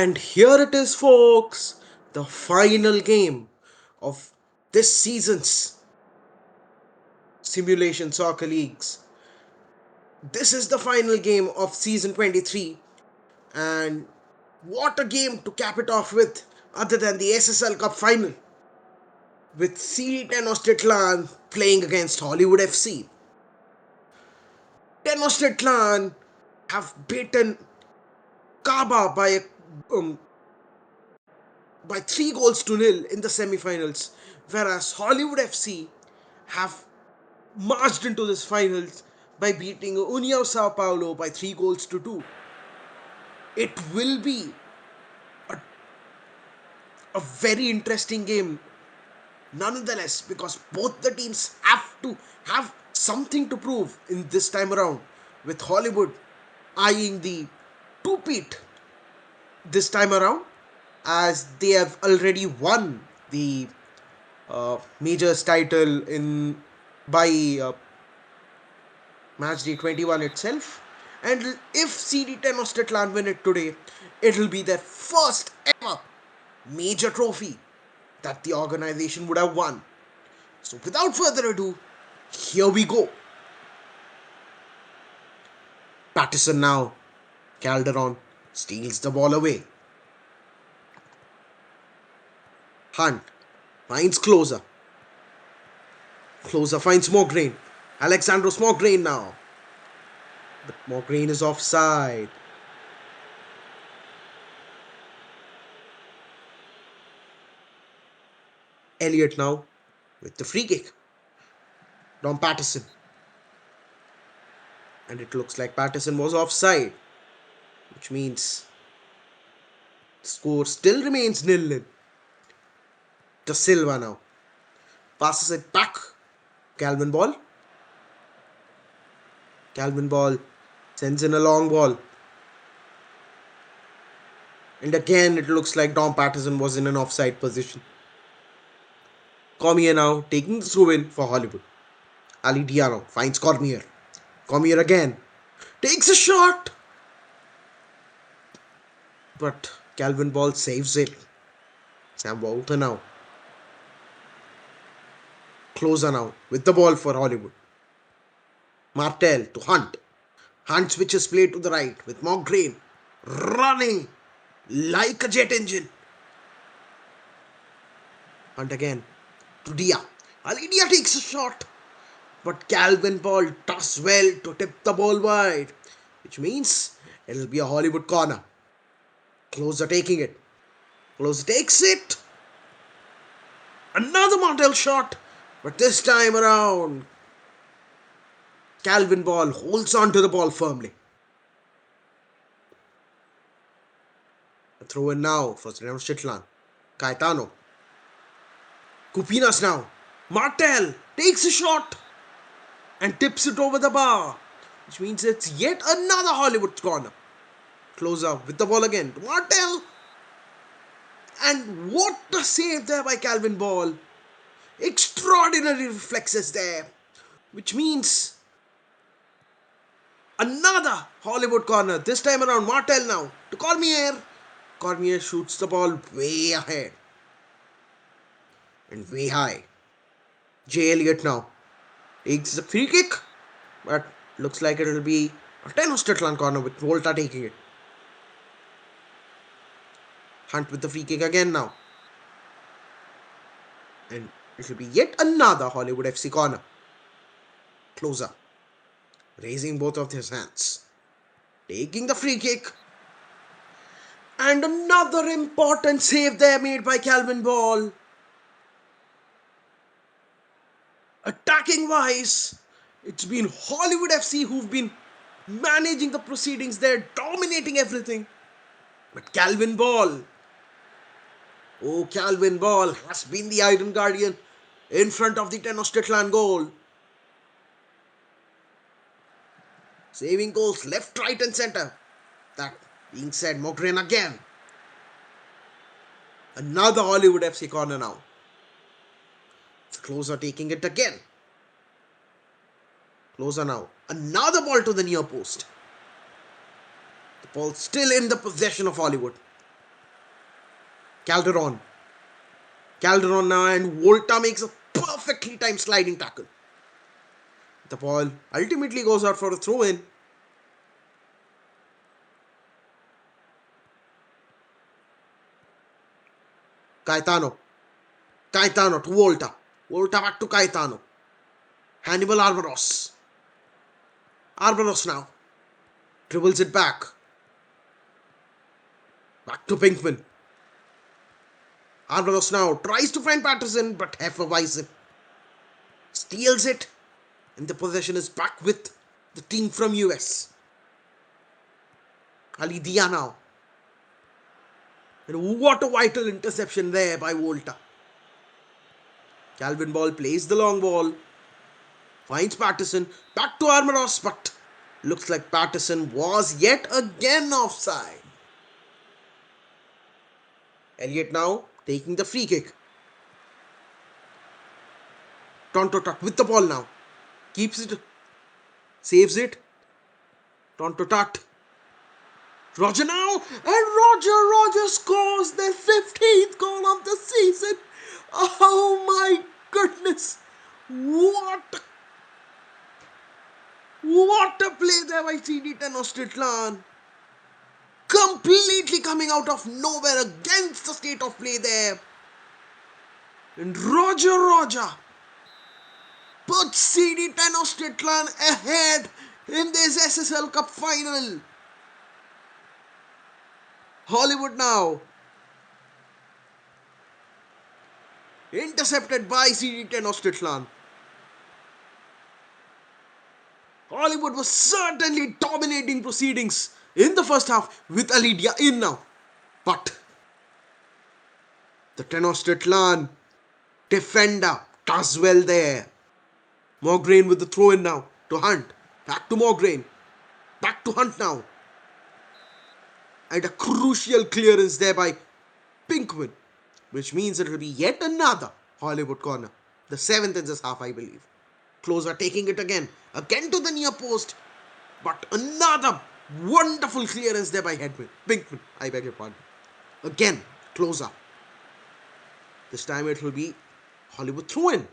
And here it is, folks, the final game of this season's Simulation Soccer Leagues. This is the final game of season 23, and what a game to cap it off with, other than the SSL Cup final, with CD10 Ostitlan playing against Hollywood FC. Tenochtitlan have beaten Kaba um, by 3 goals to nil in the semi-finals, whereas Hollywood FC have marched into this finals by beating União Sao Paulo by 3 goals to 2. It will be a very interesting game, nonetheless, because both the teams have to have something to prove in this time around, with Hollywood eyeing the two-peat this time around, as they have already won the majors title in by match day 21 itself. And if CD10 Ostitlan win it today, it'll be their first ever major trophy that the organization would have won. So without further ado, here we go. Patterson now. Calderon steals the ball away. Hunt finds Closer. Closer finds Mograine. Alexandros Mograine now. But Mograine is offside. Elliott now with the free kick. Dom Patterson. And it looks like Patterson was offside, which means the score still remains 0-0. Da Silva now passes it back. Calvin Ball. Calvin Ball sends in a long ball. And again, it looks like Dom Patterson was in an offside position. Cormier now taking the throw in for Hollywood. Ali Diano finds Cormier. Cormier again takes a shot. But Calvin Ball saves it. Sam Walter now. Closer now with the ball for Hollywood. Martel to Hunt. Hunt switches play to the right with Mograine running like a jet engine. Hunt again to Dia. Ali Dia takes a shot, but Calvin Ball does well to tip the ball wide, which means it'll be a Hollywood corner. Closer taking it. Closer takes it. Another Martel shot, but this time around, Calvin Ball holds on to the ball firmly. A throw in now for Tenochtitlan. Caetano. Cupinas now. Martel takes a shot and tips it over the bar, which means it's yet another Hollywood corner. Closer with the ball again to Martel. And what a save there by Calvin Ball. Extraordinary reflexes there, which means another Hollywood corner. This time around, Martel now to Cormier. Cormier shoots the ball way ahead and way high. J. Elliott now takes the free kick, but looks like it'll be a Tenochtitlan corner with Volta taking it. Hunt with the free kick again now. And it'll be yet another Hollywood FC corner. Closer. Raising both of his hands. Taking the free kick. And another important save there made by Calvin Ball. Attacking wise, it's been Hollywood FC who've been managing the proceedings there, dominating everything. But Calvin Ball, Calvin Ball has been the Iron Guardian in front of the Tenochtitlan goal. Saving goals left, right and centre. That being said, Mograine again. Another Hollywood FC corner now. Closer taking it again. Closer now. Another ball to the near post. The ball still in the possession of Hollywood. Calderon. Calderon now, and Volta makes a perfectly timed sliding tackle. The ball ultimately goes out for a throw in. Caetano. Caetano to Volta. Volta back to Caetano. Hannibal Arbaros. Arbaros now. Dribbles it back. Back to Pinkman. Arbaros now tries to find Patterson, but Hefeweizen him. Steals it, and the possession is back with the team from US. Ali Dia now. And what a vital interception there by Volta. Calvin Ball plays the long ball. Finds Patterson. Back to Armaros, but looks like Patterson was yet again offside. Elliott now taking the free kick. Tonto Tut with the ball now. Keeps it. Saves it. Tonto Tut. Roger now. And Roger scores their 15th goal of the season. Oh my goodness. What a play there by CD Tenochtitlan. Completely coming out of nowhere against the state of play there. And Roger puts CD Tenochtitlan ahead in this SSL Cup final. Hollywood now. Intercepted by CD Tenochtitlan. Hollywood was certainly dominating proceedings in the first half with Alidia in now. But the Tenochtitlan defender does well there. Mograine with the throw in now to Hunt. Back to Mograine. Back to Hunt now. And a crucial clearance there by Pinkman, which means it will be yet another Hollywood corner. The 7th in this half, I believe. Closer taking it again to the near post. But another wonderful clearance there by Pinkman. I beg your pardon. Again, closer. This time it will be Hollywood throw in.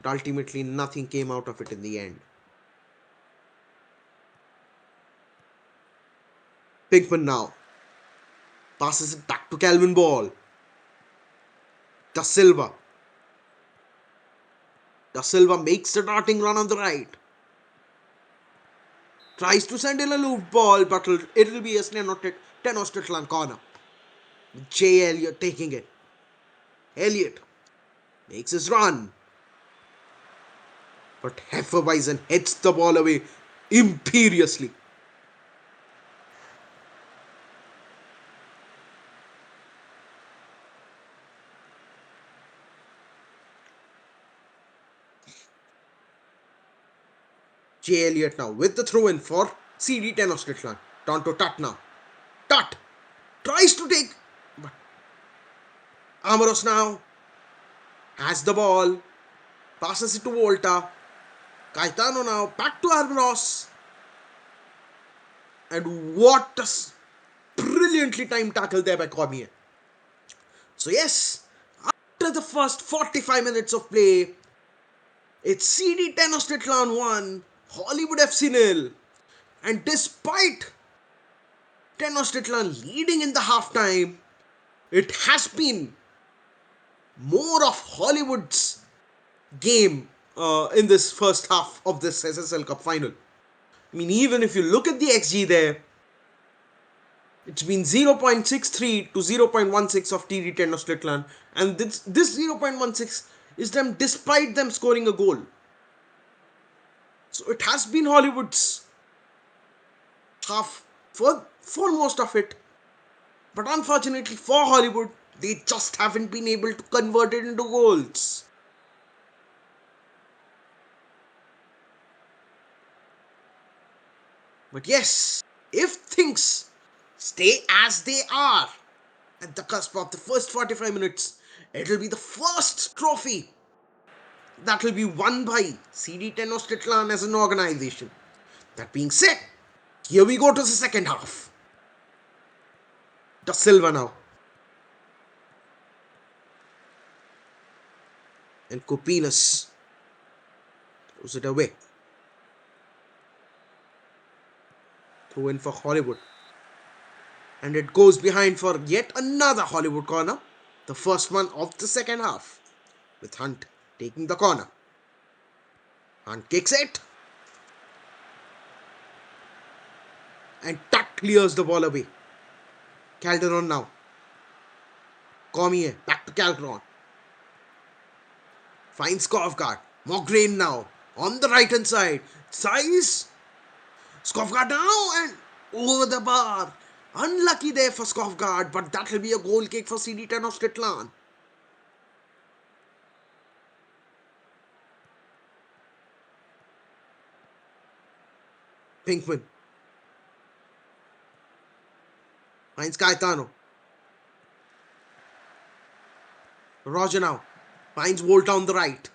But ultimately nothing came out of it in the end. Pinkman now passes it back to Calvin Ball. Da Silva makes the darting run on the right. Tries to send in a loop ball, but it will be a Tenochtitlan corner. J. Elliott taking it. Elliott makes his run. But Hefeweizen hits the ball away imperiously. J. Elliott now with the throw in for CD Tenochtitlan. Tonto Tut now. Tut tries to take. But Amaros now has the ball. Passes it to Volta. Caetano now back to Amaros. And what a brilliantly timed tackle there by Cormier. So yes, after the first 45 minutes of play, it's CD Tenochtitlan 1, Hollywood FC 0. And despite Tenochtitlan leading in the halftime, it has been more of Hollywood's game in this first half of this SSL Cup final. I mean, even if you look at the XG there, it's been 0.63 to 0.16 of TD Tenochtitlan, and this 0.16 is them despite them scoring a goal. So it has been Hollywood's half for most of it. But unfortunately for Hollywood, they just haven't been able to convert it into goals. But yes, if things stay as they are at the cusp of the first 45 minutes, it will be the first trophy that will be won by CD Tenochtitlan as an organization. That being said, here we go to the second half. Da Silva now. And Copinas throws it away. Throw in for Hollywood. And it goes behind for yet another Hollywood corner. The first one of the second half. With Hunt taking the corner. Hunt kicks it. And Tuck clears the ball away. Calderon now. Cormier back to Calderon. Finds Skovgard. Mograine now. On the right hand side. Size. Skovgard now and over the bar. Unlucky there for Skovgard, but that will be a goal kick for CD10 of Stitlan. Pinkman finds Caetano. Roger now finds Volta on the right.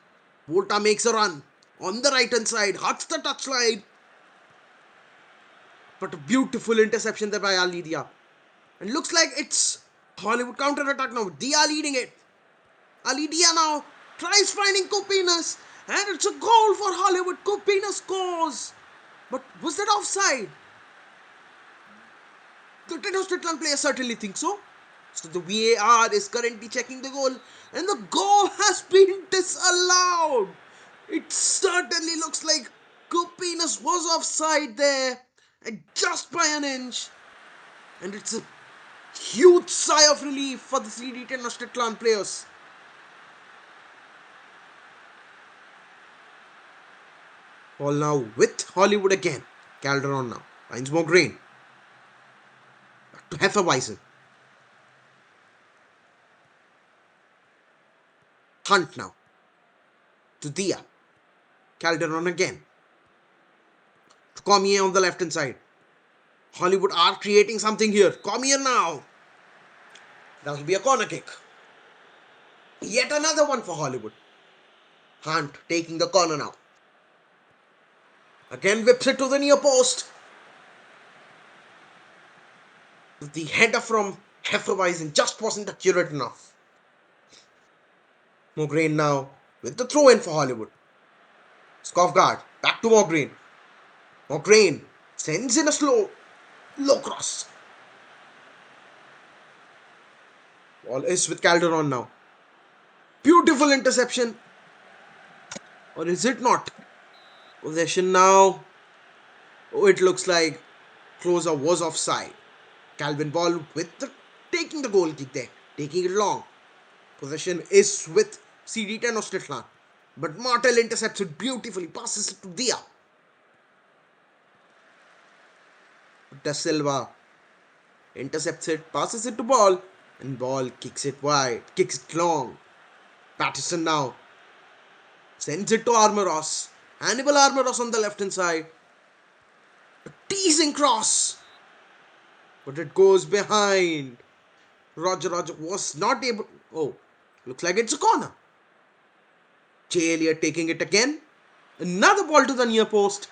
Volta makes a run on the right hand side, huts the touchline. But a beautiful interception there by Ali Dia. And looks like it's Hollywood counter attack now. Dia leading it. Ali Dia now tries finding Copinas. And it's a goal for Hollywood. Copinas scores. But was that offside? The Tenochtitlan players certainly think so. So the VAR is currently checking the goal, and the goal has been disallowed. It certainly looks like Copinas was offside there, and just by an inch. And it's a huge sigh of relief for the CD Tenochtitlan players. Ball now with Hollywood again. Calderon now finds more grain. Back to Hefeweizen. Hunt now to Dia. Calderon again. To Cormier on the left hand side. Hollywood are creating something here. Cormier now. That will be a corner kick. Yet another one for Hollywood. Hunt taking the corner now. Again whips it to the near post. The header from Hefeweizen just wasn't accurate enough. Mograine now with the throw in for Hollywood. Skovgard back to Mograine. Mograine sends in a low cross. Ball is with Calderon now. Beautiful interception. Or is it not? Possession now. Oh, it looks like closer was offside. Calvin Ball with taking the goal kick there. Taking it long. Possession is with CD10 of Stitlan. But Martel intercepts it beautifully. Passes it to Dia. Da Silva intercepts it. Passes it to Ball. And Ball kicks it wide. Kicks it long. Patterson now sends it to Armoros. Hannibal Armoros on the left hand side. A teasing cross. But it goes behind. Roger was not able. Oh, looks like it's a corner. J. Elliott taking it again. Another ball to the near post.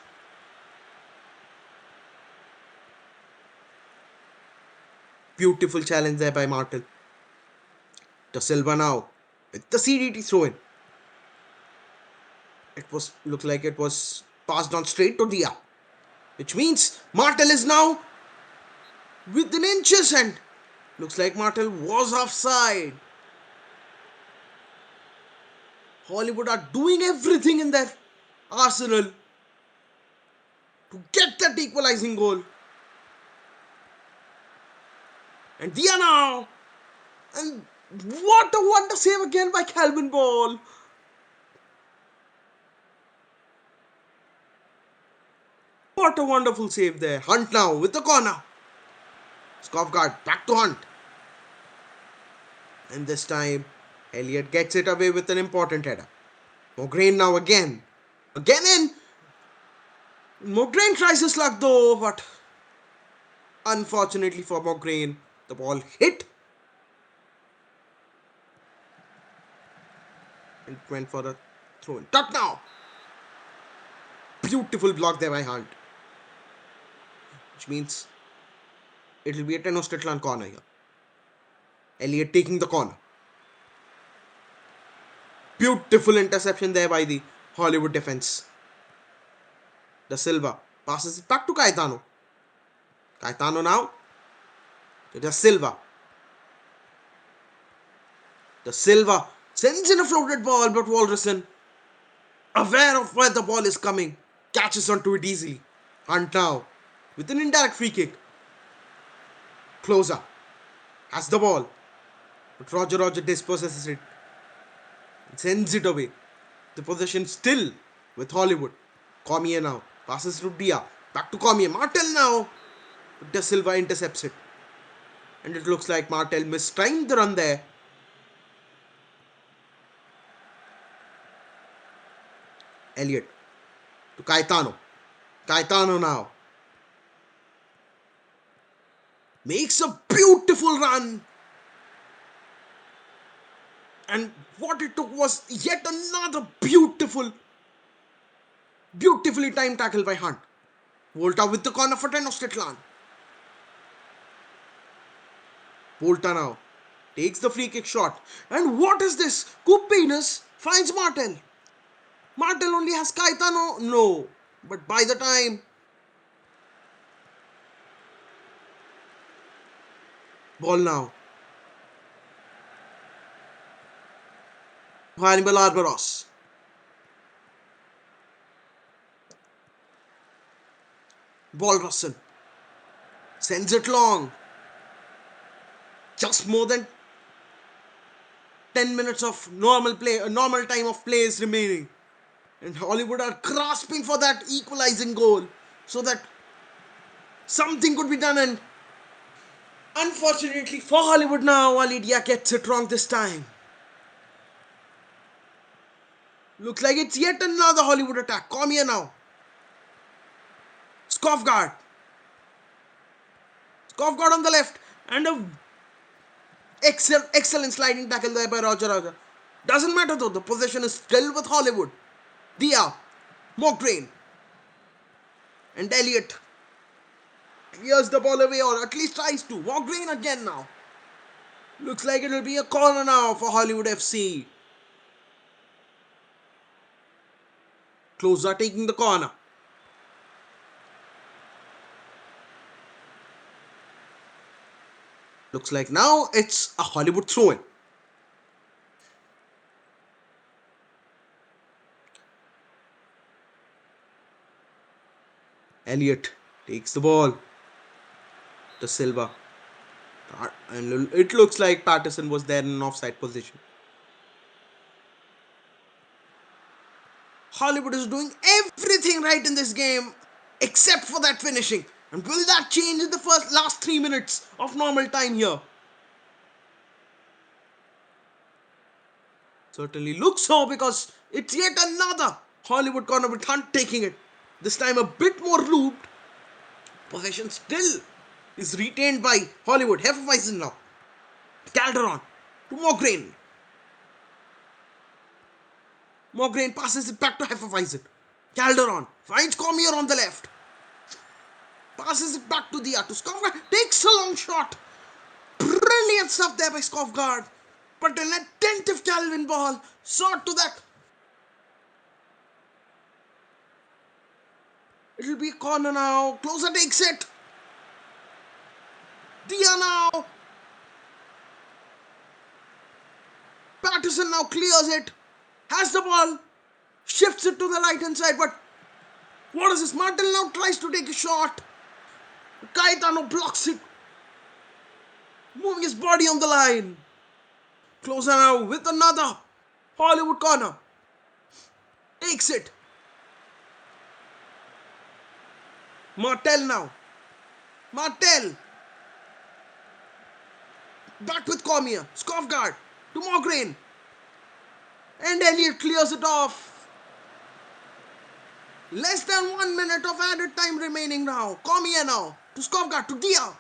Beautiful challenge there by Martin. Da Silva now with the CDT throw in. Looked like it was passed on straight to Dia. Which means Martel is now within inches and looks like Martel was offside. Hollywood are doing everything in their arsenal to get that equalizing goal. And Dia now. And what a wonder save again by Calvin Ball. What a wonderful save there. Hunt now with the corner. Skovgard back to Hunt. And this time, Elliott gets it away with an important header. Mograine now again. Again in. Mograine tries his luck though, but unfortunately for Mograine, the ball hit. And went for a throw in. Tuck now. Beautiful block there by Hunt. Which means it will be a Tenochtitlan corner here. Elliott taking the corner. Beautiful interception there by the Hollywood defense. Da Silva passes it back to Caetano. Caetano now to Da Silva. Da Silva sends in a floated ball, but Walderson, aware of where the ball is coming, catches onto it easily. Hunt now with an indirect free kick. Closer has the ball, but Roger dispossesses it and sends it away. The possession still with Hollywood. Cormier now passes to Dia. Back to Cormier. Martel now. But Da Silva intercepts it. And it looks like Martel mistimed the run there. Elliott to Caetano. Caetano now makes a beautiful run. And what it took was yet another beautifully timed tackle by Hunt. Volta with the corner for Tenochtitlan. Volta now takes the free kick shot. And what is this? Kupinus finds Martel. Martel only has Caetano? No. But by the time ball now. Hannibal Arboros. Ball Russell sends it long. Just more than 10 minutes of normal time of play is remaining. And Hollywood are grasping for that equalizing goal so that something could be done. And unfortunately for Hollywood now, Alidia gets it wrong this time. Looks like it's yet another Hollywood attack. Cormier now. Skofgard. Skofgard on the left. And a excellent sliding tackle there by Roger. Doesn't matter though, the possession is still with Hollywood. Dia, Mograine, and Elliott clears the ball away, or at least tries to. Mograine again now. Looks like it will be a corner now for Hollywood FC. Closer taking the corner. Looks like now it's a Hollywood throw-in. Elliott takes the ball to Silva. And it looks like Patterson was there in an offside position. Hollywood is doing everything right in this game except for that finishing. And will that change in the last 3 minutes of normal time here? Certainly looks so, because it's yet another Hollywood corner with Hunt taking it. This time a bit more looped. Possession still is retained by Hollywood. Hefeweizen now. Calderon to Mograine. Mograine passes it back to Hefeweizen. Calderon finds Cormier on the left. Passes it back to Dia to Skofgard. Takes a long shot. Brilliant stuff there by Skofgard. But an attentive Calvin ball saw to that. It'll be a corner now. Closer takes it. Dia now. Patterson now clears it. Has the ball. Shifts it to the right hand side. But what is this? Martel now tries to take a shot. Caetano blocks it. Moving his body on the line. Closer now with another Hollywood corner. Takes it. Martel now. Martel. Back with Cormier. Skofgard to Mograine. And Elliott clears it off. Less than 1 minute of added time remaining now. Cormier now to Skofgard to Dia.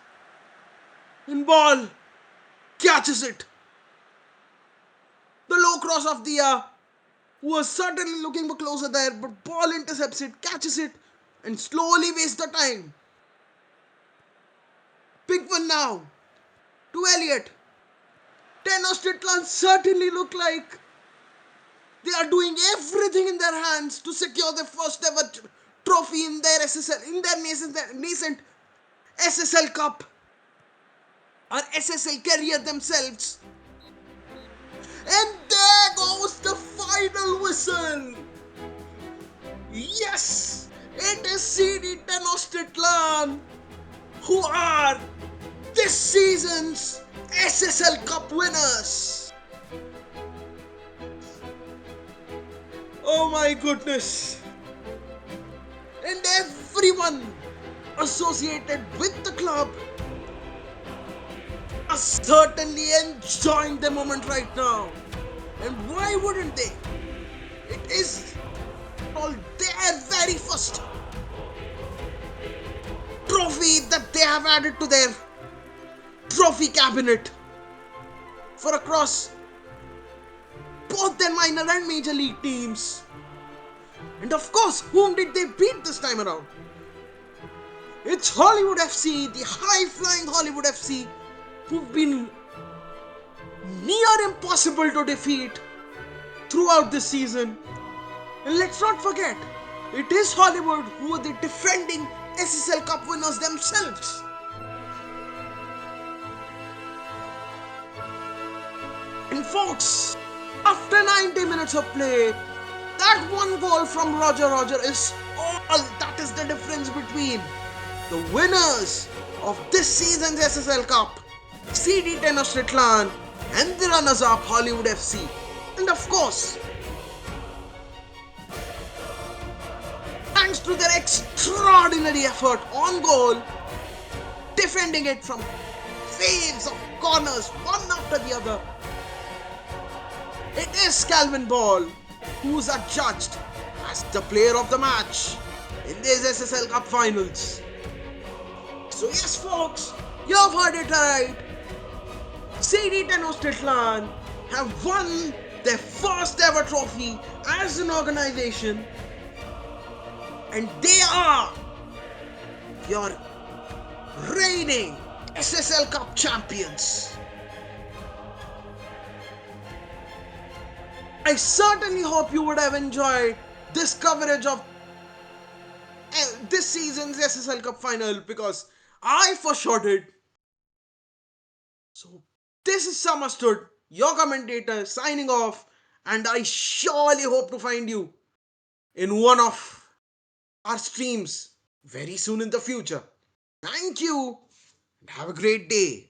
In ball. Catches it. The low cross of Dia, who was certainly looking for closer there, but ball intercepts it, catches it, and slowly wastes the time. Big one now to Elliott. Tenochtitlan certainly look like they are doing everything in their hands to secure their first ever trophy in their SSL, in their nascent SSL Cup or SSL career themselves. And there goes the final whistle. Yes, it is CD Tenochtitlan who are this season's SSL Cup winners. Oh my goodness. And everyone associated with the club are certainly enjoying the moment right now. And why wouldn't they? It is all their very first trophy that they have added to their trophy cabinet for across both their minor and major league teams. And of course, whom did they beat this time around? It's Hollywood FC, the high-flying Hollywood FC, who've been near impossible to defeat throughout this season. And let's not forget, it is Hollywood who are the defending SSL Cup winners themselves. And folks, after 90 minutes of play, that one goal from Roger is all that is the difference between the winners of this season's SSL Cup, CD Tenochtitlan, and the runners-up Hollywood FC. And of course, thanks to their extraordinary effort on goal, defending it from waves of corners one after the other, it is Calvin Ball who's adjudged as the player of the match in these SSL Cup finals. So yes folks, you've heard it right. CD Tenochtitlan have won their first ever trophy as an organization, and they are your reigning SSL Cup champions. I certainly hope you would have enjoyed this coverage of this season's SSL Cup final, because I for sure did. So this is Summerstood, your commentator, signing off, and I surely hope to find you in one of our streams very soon in the future. Thank you and have a great day.